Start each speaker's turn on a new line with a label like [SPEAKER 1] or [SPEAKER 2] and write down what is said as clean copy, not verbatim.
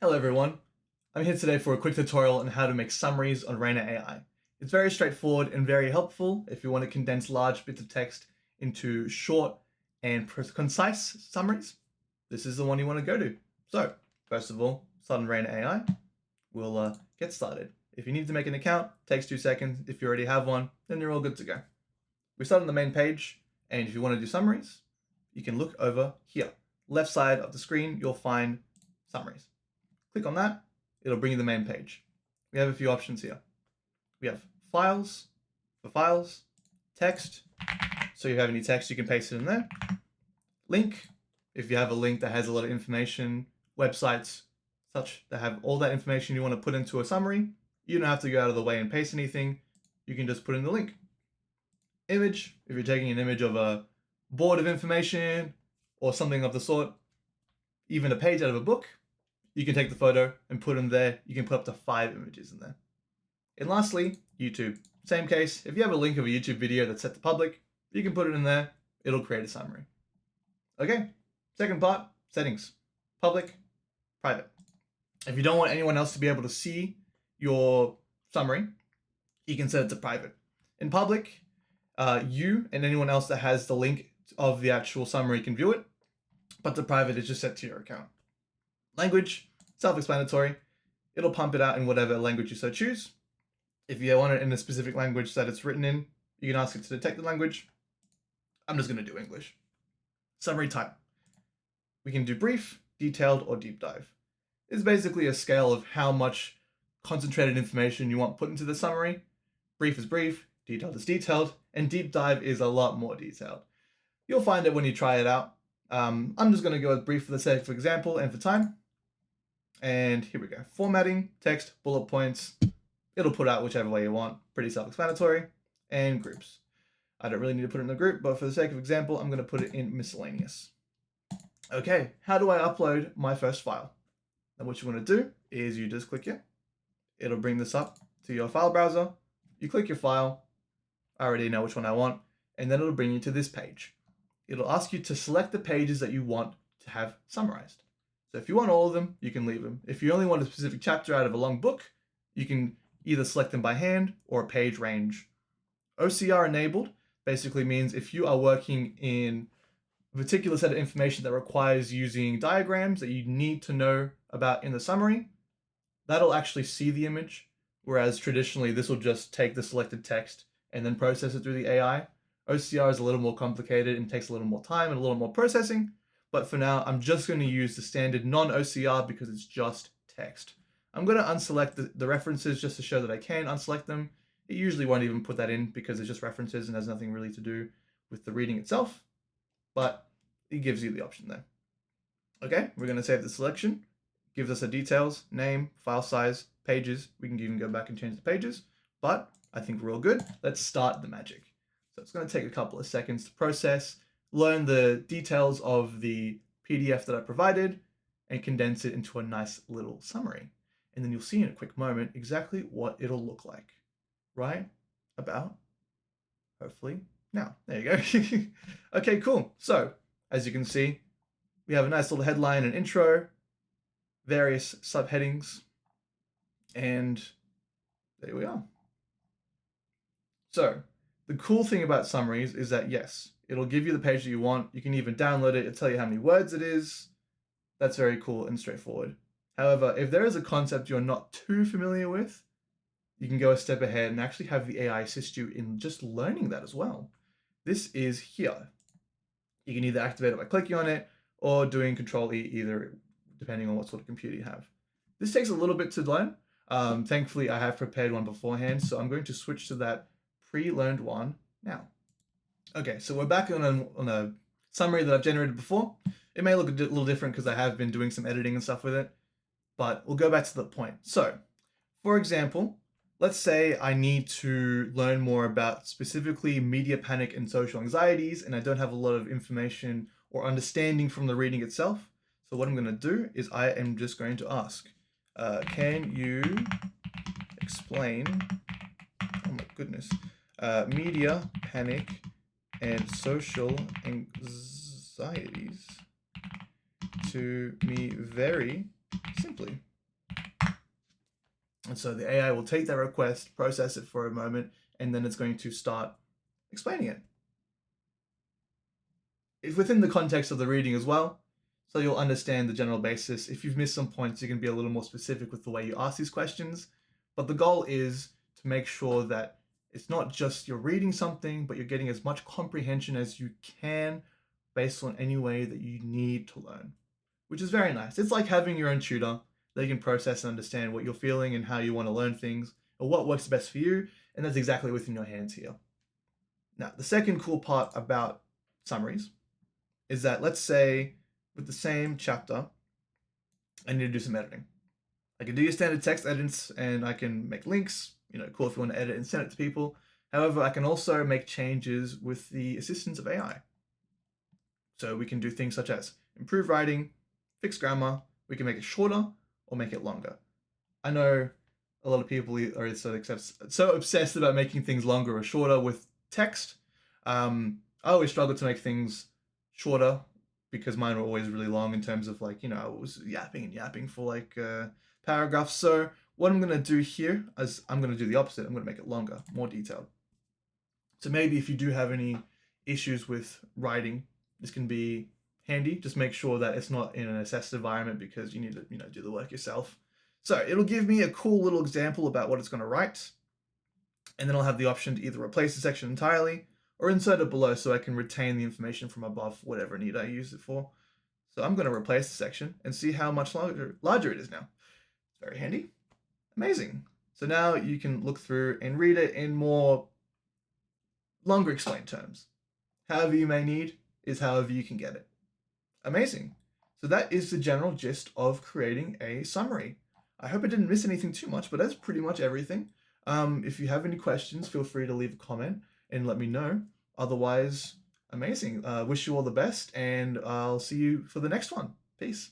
[SPEAKER 1] Hello everyone, I'm here today for a quick tutorial on how to make summaries on Raena AI. It's very straightforward and very helpful if you want to condense large bits of text into short and concise summaries. This is the one you want to go to. So, first of all, start on Raena AI. We'll get started. If you need to make an account, it takes 2 seconds. If you already have one, then you're all good to go. We start on the main page, and if you want to do summaries, you can look over here. Left side of the screen, you'll find summaries. Click on that, it'll bring you the main page. We have a few options here. We have files, for files, text, so if you have any text you can paste it in there. Link, if you have a link that has a lot of information, websites, such that have all that information you want to put into a summary, you don't have to go out of the way and paste anything, you can just put in the link. Image, if you're taking an image of a board of information or something of the sort, even a page out of a book, you can take the photo and put in there. You can put up to 5 images in there. And lastly, YouTube. Same case, if you have a link of a YouTube video that's set to public, you can put it in there. It'll create a summary. Okay, second part, settings. Public, private. If you don't want anyone else to be able to see your summary, you can set it to private. In public, you and anyone else that has the link of the actual summary can view it, but the private is just set to your account. Language, self-explanatory. It'll pump it out in whatever language you so choose. If you want it in a specific language that it's written in, you can ask it to detect the language. I'm just going to do English. Summary type. We can do brief, detailed, or deep dive. It's basically a scale of how much concentrated information you want put into the summary. Brief is brief, detailed is detailed, and deep dive is a lot more detailed. You'll find it when you try it out. I'm just going to go with brief for the sake of example and for time. And here we go. Formatting, text, bullet points. It'll put out whichever way you want. Pretty self-explanatory. And groups. I don't really need to put it in a group, but for the sake of example, I'm going to put it in miscellaneous. Okay, how do I upload my first file? And what you want to do is you just click it. It'll bring this up to your file browser. You click your file. I already know which one I want. And then it'll bring you to this page. It'll ask you to select the pages that you want to have summarized. So if you want all of them, you can leave them. If you only want a specific chapter out of a long book, you can either select them by hand or a page range. OCR enabled basically means if you are working in a particular set of information that requires using diagrams that you need to know about in the summary, that'll actually see the image, whereas traditionally this will just take the selected text and then process it through the AI. OCR is a little more complicated and takes a little more time and a little more processing, but for now, I'm just going to use the standard non-OCR because it's just text. I'm going to unselect the references just to show that I can unselect them. It usually won't even put that in because it's just references and has nothing really to do with the reading itself, but it gives you the option there. Okay, we're going to save the selection. Gives us the details, name, file size, pages. We can even go back and change the pages, but I think we're all good. Let's start the magic. So it's going to take a couple of seconds to process, learn the details of the PDF that I provided, and condense it into a nice little summary. And then you'll see in a quick moment exactly what it'll look like. Right about, hopefully, now. There you go. Okay, cool. So, as you can see, we have a nice little headline and intro, various subheadings, and there we are. So, the cool thing about summaries is that, yes, it'll give you the page that you want. You can even download it. It'll tell you how many words it is. That's very cool and straightforward. However, if there is a concept you're not too familiar with, you can go a step ahead and actually have the AI assist you in just learning that as well. This is here. You can either activate it by clicking on it or doing Control E, either depending on what sort of computer you have. This takes a little bit to learn. Thankfully, I have prepared one beforehand, so I'm going to switch to that pre-learned one now. Okay, so we're back on a summary that I've generated before. It may look a little different because I have been doing some editing and stuff with it, but we'll go back to the point. So, for example, let's say I need to learn more about specifically media panic and social anxieties, and I don't have a lot of information or understanding from the reading itself. So what I'm going to do is I am just going to ask, can you explain, oh my goodness, media panic and social anxieties to me very simply? And so the AI will take that request, process it for a moment, and then it's going to start explaining it. It's within the context of the reading as well, so you'll understand the general basis. If you've missed some points, you can be a little more specific with the way you ask these questions. But the goal is to make sure that it's not just you're reading something, but you're getting as much comprehension as you can based on any way that you need to learn, which is very nice. It's like having your own tutor. They can process and understand what you're feeling and how you want to learn things or what works best for you, and that's exactly within your hands here. Now, the second cool part about summaries is that, let's say with the same chapter, I need to do some editing. I can do your standard text edits and I can make links, cool if you want to edit and send it to people. However, I can also make changes with the assistance of AI. So we can do things such as improve writing, fix grammar, we can make it shorter or make it longer. I know a lot of people are so obsessed about making things longer or shorter with text. I always struggle to make things shorter because mine were always really long in terms of I was yapping and yapping for paragraphs. So what I'm going to do here is I'm going to do the opposite. I'm going to make it longer, more detailed. So maybe if you do have any issues with writing, this can be handy. Just make sure that it's not in an assessed environment because you need to do the work yourself. So it'll give me a cool little example about what it's going to write. And then I'll have the option to either replace the section entirely or insert it below so I can retain the information from above, whatever need I use it for. So I'm going to replace the section and see how much larger it is now. It's very handy. Amazing. So now you can look through and read it in more longer explained terms. However you may need is however you can get it. Amazing. So that is the general gist of creating a summary. I hope I didn't miss anything too much, but that's pretty much everything. If you have any questions, feel free to leave a comment and let me know. Otherwise, amazing. Wish you all the best, and I'll see you for the next one. Peace.